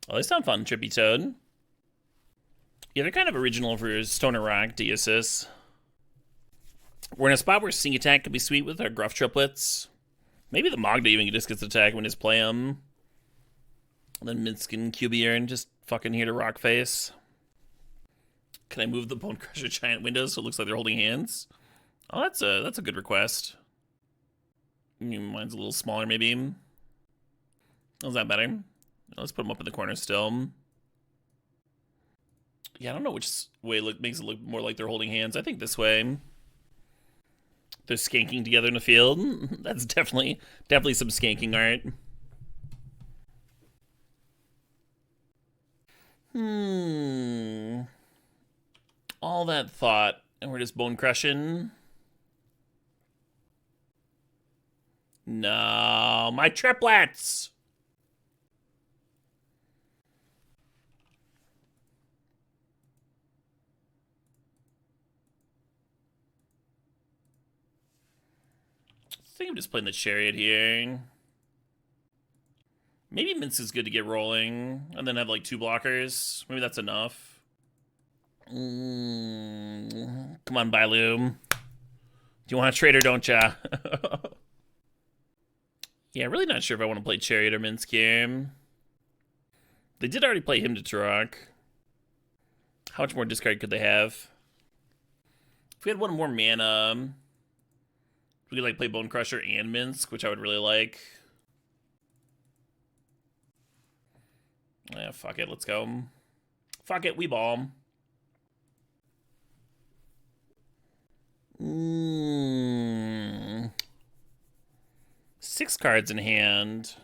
Oh, they sound fun, Trippy Toad. Yeah, they're kind of original for Stoner Rock, Deosis. We're in a spot where Sing Attack could be sweet with our Gruff triplets. Maybe the Magda even just gets attack when just play them. And then Minskin, QB, and just fucking here to rock face. Can I move the Bone Crusher Giant windows so it looks like they're holding hands? Oh, that's a good request. Mine's a little smaller, maybe. Oh, is that better? Let's put them up in the corner still. Yeah, I don't know which way makes it look more like they're holding hands. I think this way. They're skanking together in the field. That's definitely some skanking art. All that thought, and we're just bone crushing. No, my triplets! I think I'm just playing the chariot here. Maybe Mince is good to get rolling, and then have like 2 blockers. Maybe that's enough. Come on, Bailu. Do you want to trade or don't ya? Yeah, really not sure if I want to play Chariot or Minsk here. They did already play him to Turok. How much more discard could they have? If we had 1 more mana, we could like play Bone Crusher and Minsk, which I would really like. Yeah, fuck it, let's go. Fuck it, we bomb. 6 cards in hand.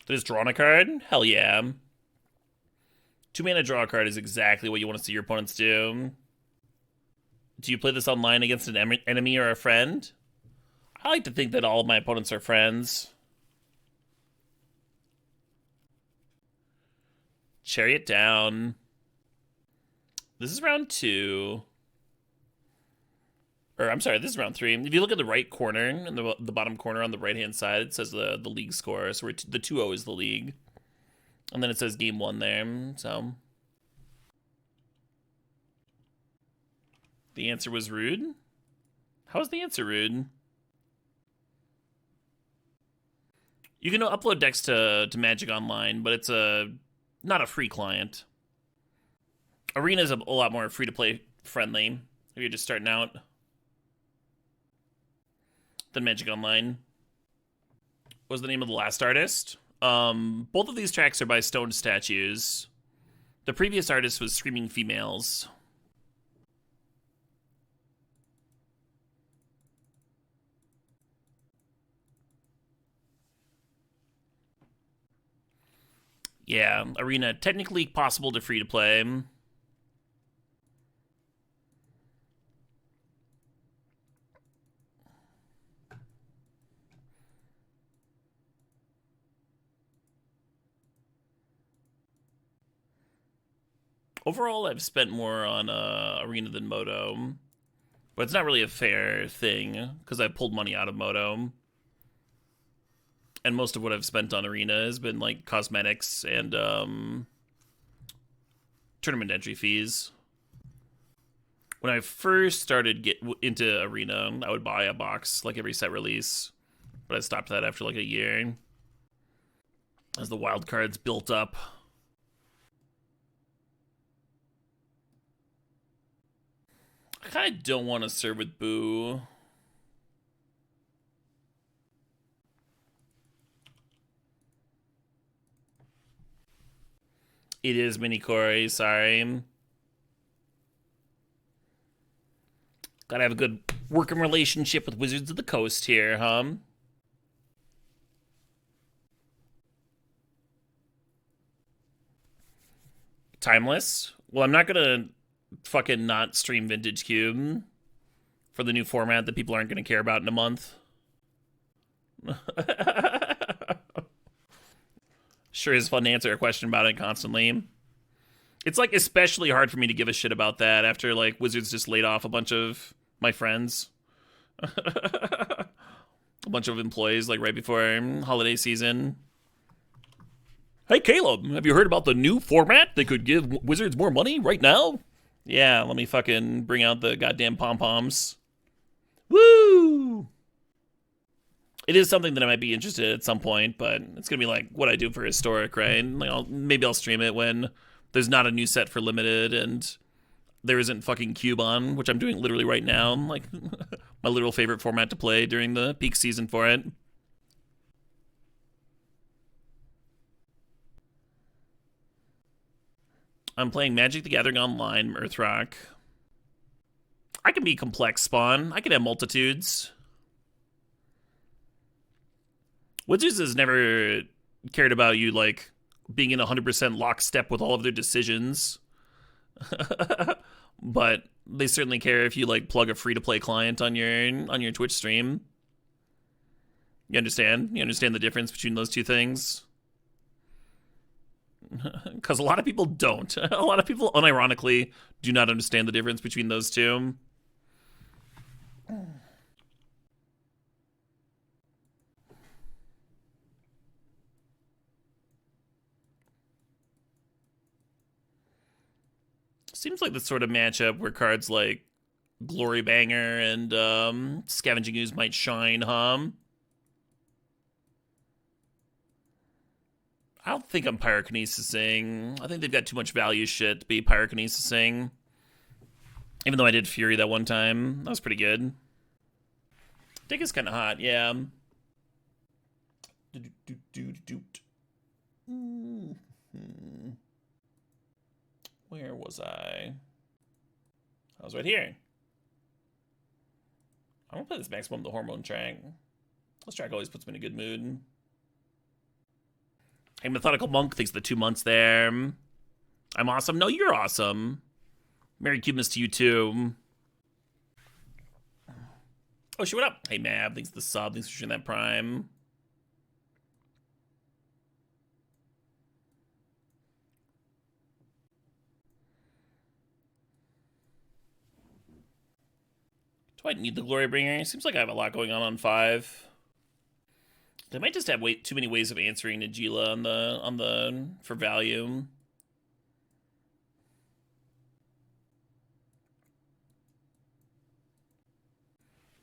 They just drawn a card? Hell yeah. 2 mana draw a card is exactly what you want to see your opponents do. Do you play this online against an enemy or a friend? I like to think that all of my opponents are friends. Chariot down. This is round 2. Or, I'm sorry, this is round 3. If you look at the right corner, in the bottom corner on the right-hand side, it says the league score. So the 2-0 is the league. And then it says game 1 there, so. The answer was rude? How is the answer rude? You can upload decks to Magic Online, but it's not a free client. Arena is a lot more free-to-play friendly if you're just starting out than Magic Online. What was the name of the last artist? Both of these tracks are by stone statues. The previous artist was Screaming Females. Yeah, Arena, technically possible to free-to-play. Overall, I've spent more on Arena than Moto. But it's not really a fair thing, because I pulled money out of Moto. And most of what I've spent on Arena has been, like, cosmetics and tournament entry fees. When I first started into Arena, I would buy a box, like, every set release. But I stopped that after, like, a year. As the wild cards built up. I kind of don't want to serve with Boo. It is Mini Corey, sorry. Gotta have a good working relationship with Wizards of the Coast here, huh? Timeless? Well, I'm not gonna fucking not stream Vintage Cube for the new format that people aren't gonna care about in a month. Sure is fun to answer a question about it constantly. It's like especially hard for me to give a shit about that after like Wizards just laid off a bunch of my friends. A bunch of employees like right before holiday season. Hey Caleb, have you heard about the new format that could give Wizards more money right now? Yeah, let me fucking bring out the goddamn pom-poms. Woo! It is something that I might be interested in at some point, but it's gonna be like what I do for Historic, right? Like maybe I'll stream it when there's not a new set for Limited and there isn't fucking Cube on, which I'm doing literally right now. Like my literal favorite format to play during the peak season for it. I'm playing Magic the Gathering Online, Earthrock. I can be complex, Spawn. I can have multitudes. Wizards has never cared about you, like, being in 100% lockstep with all of their decisions. But they certainly care if you, like, plug a free-to-play client on your Twitch stream. You understand? You understand the difference between those two things? Because a lot of people don't. A lot of people, unironically, do not understand the difference between those two. Seems like the sort of matchup where cards like Glory Banger and Scavenging Ooze might shine, I don't think I'm Pyrokinesising. I think they've got too much value shit to be Pyrokinesising. Even though I did Fury that one time. That was pretty good. Dick is kind of hot, yeah. Where was I? I was right here. I'm gonna play this Maximum the Hormone track. This track always puts me in a good mood. Hey, Methodical Monk, thanks for the 2 months there. I'm awesome. No, you're awesome. Merry Cubanus to you too. Oh shit, what up? Hey Mab, thanks for the sub, thanks for sharing that Prime. Do I need the Glory Bringer? Seems like I have a lot going on 5. They might just have too many ways of answering Najila on the for value.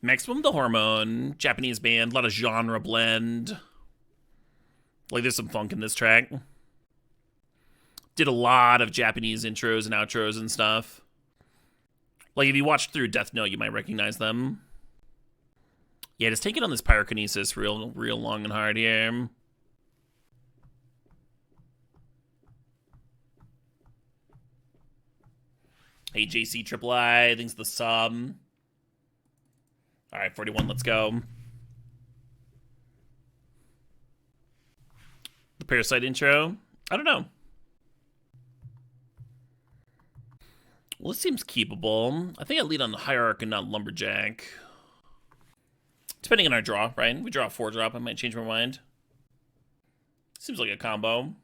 Maximum the Hormone, Japanese band, a lot of genre blend. Like there's some funk in this track. Did a lot of Japanese intros and outros and stuff. Like if you watched through Death Note, you might recognize them. Yeah, just take it on this Pyrokinesis real long and hard here. Hey, JC Triple I, thanks for the sub. All right, 41, let's go. The Parasite intro? I don't know. Well, this seems keepable. I think I lead on the Hierarch and not Lumberjack. Depending on our draw, right? We draw a 4-drop, I might change my mind. Seems like a combo.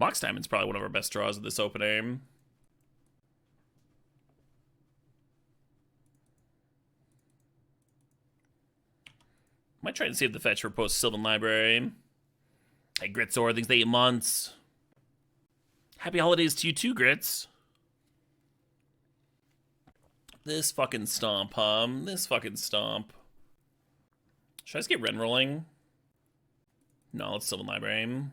Mox Diamond's probably one of our best draws of this opening. Might try to save the fetch for post-Sylvan Library. Hey, Gritzor, thanks for 8 months. Happy holidays to you too, Grits. This fucking stomp, This fucking stomp. Should I just get Ren rolling? No, let's Sylvan Library.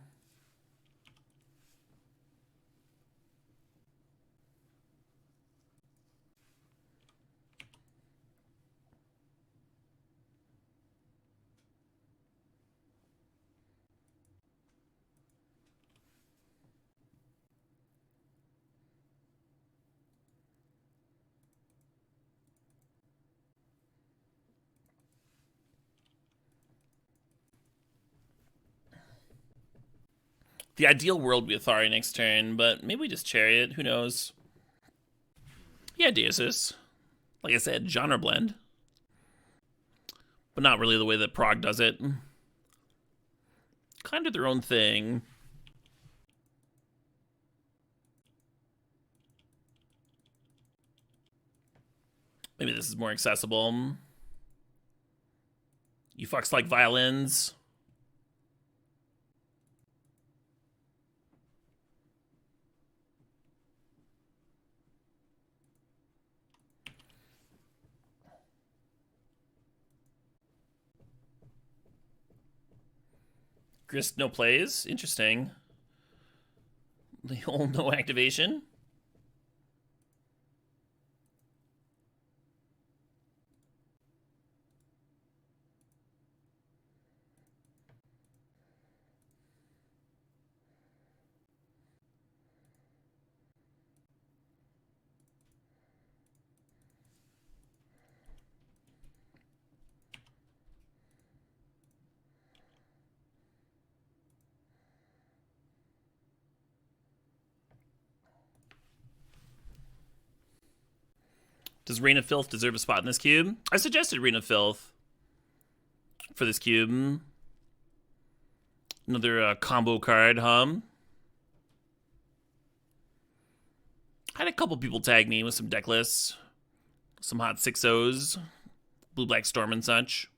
The ideal world would be Athari next turn, but maybe we just Chariot. Who knows? Yeah, Deosis. Like I said, genre blend. But not really the way that Prague does it. Kind of their own thing. Maybe this is more accessible. You fucks like violins. Grist no plays. Interesting. The whole no activation. Does Reign of Filth deserve a spot in this cube? I suggested Reign of Filth for this cube. Another combo card, Had a couple people tag me with some deck lists. Some hot 6-0s. Blue Black Storm and such.